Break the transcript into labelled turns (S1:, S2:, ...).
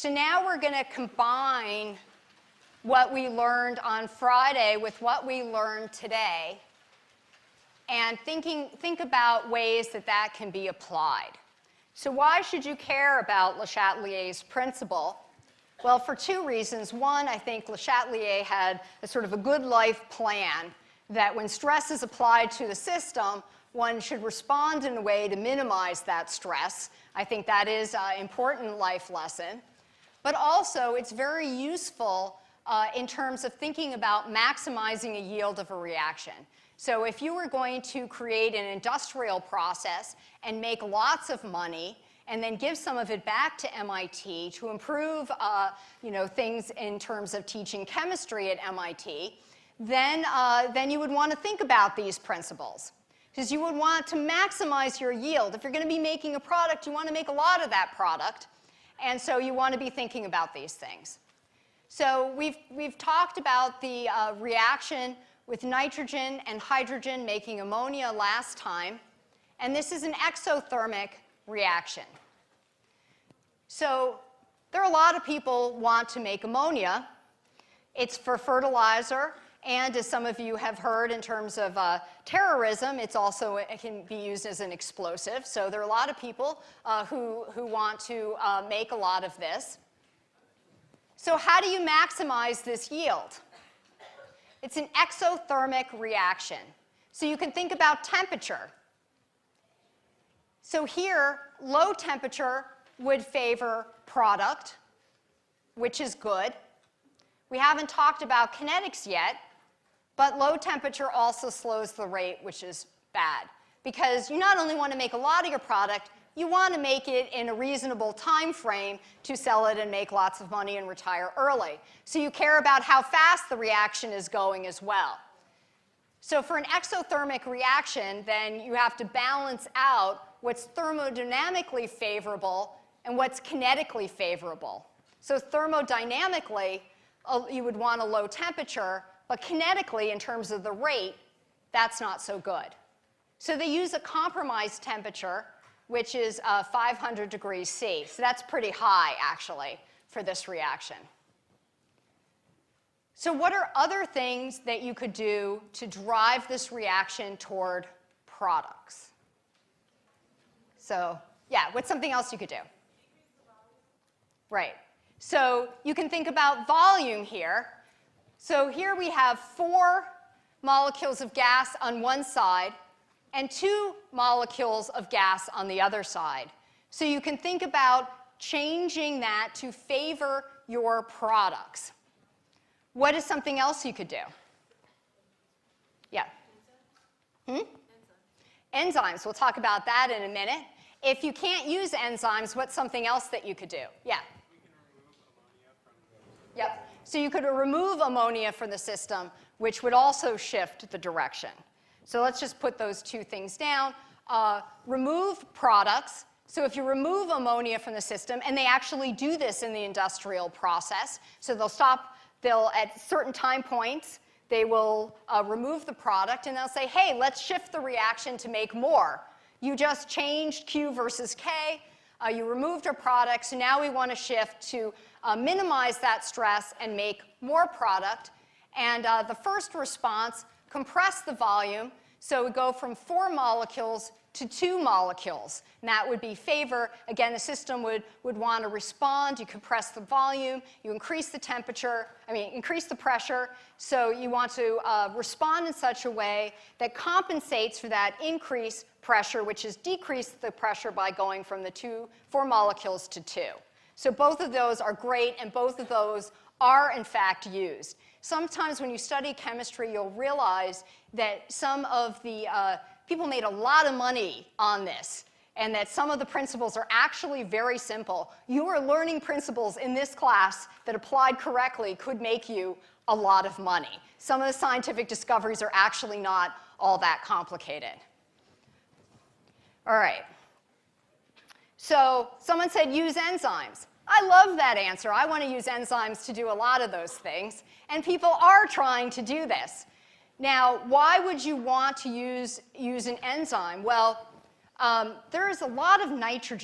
S1: So now we're going to combine what we learned on Friday with what we learned today and think about ways that that can be applied. So why should you care about Le Chatelier's principle? Well, for two reasons. One, I think Le Chatelier had a sort of a good life plan that when stress is applied to the system, one should respond in a way to minimize that stress. I think that is an important life lesson. But also, it's very useful in terms of thinking about maximizing a yield of a reaction. So if you were going to create an industrial process and make lots of money and then give some of it back to MIT to improve things in terms of teaching chemistry at MIT, then you would want to think about these principles. Because you would want to maximize your yield. If you're going to be making a product, you want to make a lot of that product. And so you want to be thinking about these things. So we've talked about the reaction with nitrogen and hydrogen making ammonia last time. And this is an exothermic reaction. So there are a lot of people want to make ammonia. It's for fertilizer. And as some of you have heard in terms of terrorism, it can be used as an explosive. So there are a lot of people who want to make a lot of this. So how do you maximize this yield? It's an exothermic reaction. So you can think about temperature. So here, low temperature would favor product, which is good. We haven't talked about kinetics yet. But low temperature also slows the rate, which is bad. Because you not only want to make a lot of your product, you want to make it in a reasonable time frame to sell it and make lots of money and retire early. So you care about how fast the reaction is going as well. So for an exothermic reaction, then you have to balance out what's thermodynamically favorable and what's kinetically favorable. So thermodynamically, you would want a low temperature. But kinetically, in terms of the rate, that's not so good. So they use a compromised temperature, which is 500 degrees C. So that's pretty high, actually, for this reaction. So what are other things that you could do to drive this reaction toward products? So yeah, what's something else you could do? Right. So you can think about volume here. So here we have 4 molecules of gas on one side and 2 molecules of gas on the other side. So you can think about changing that to favor your products. What is something else you could do? Yeah? Enzymes. We'll talk about that in a minute. If you can't use enzymes, what's something else that you could do? Yeah? We can remove ammonia from the... Yep. So you could remove ammonia from the system, which would also shift the direction. So let's just put those two things down. Remove products. So if you remove ammonia from the system, and they actually do this in the industrial process, so at certain time points, they will remove the product, and they'll say, hey, let's shift the reaction to make more. You just changed Q versus K. You removed a product, so now we want to shift to minimize that stress and make more product. And the first response, compress the volume. So we go from 4 molecules to 2 molecules. And that would be favor. Again, the system would want to respond. You compress the volume. You increase the temperature. Increase the pressure. So you want to respond in such a way that compensates for that increased pressure, which is decrease the pressure by going from the 4 molecules to 2. So both of those are great, and both of those are, in fact, used. Sometimes when you study chemistry, you'll realize that some of the people made a lot of money on this, and that some of the principles are actually very simple. You are learning principles in this class that, applied correctly, could make you a lot of money. Some of the scientific discoveries are actually not all that complicated. All right. So someone said use enzymes. I love that answer. I want to use enzymes to do a lot of those things. And people are trying to do this. Now, why would you want to use an enzyme? Well, there is a lot of nitrogen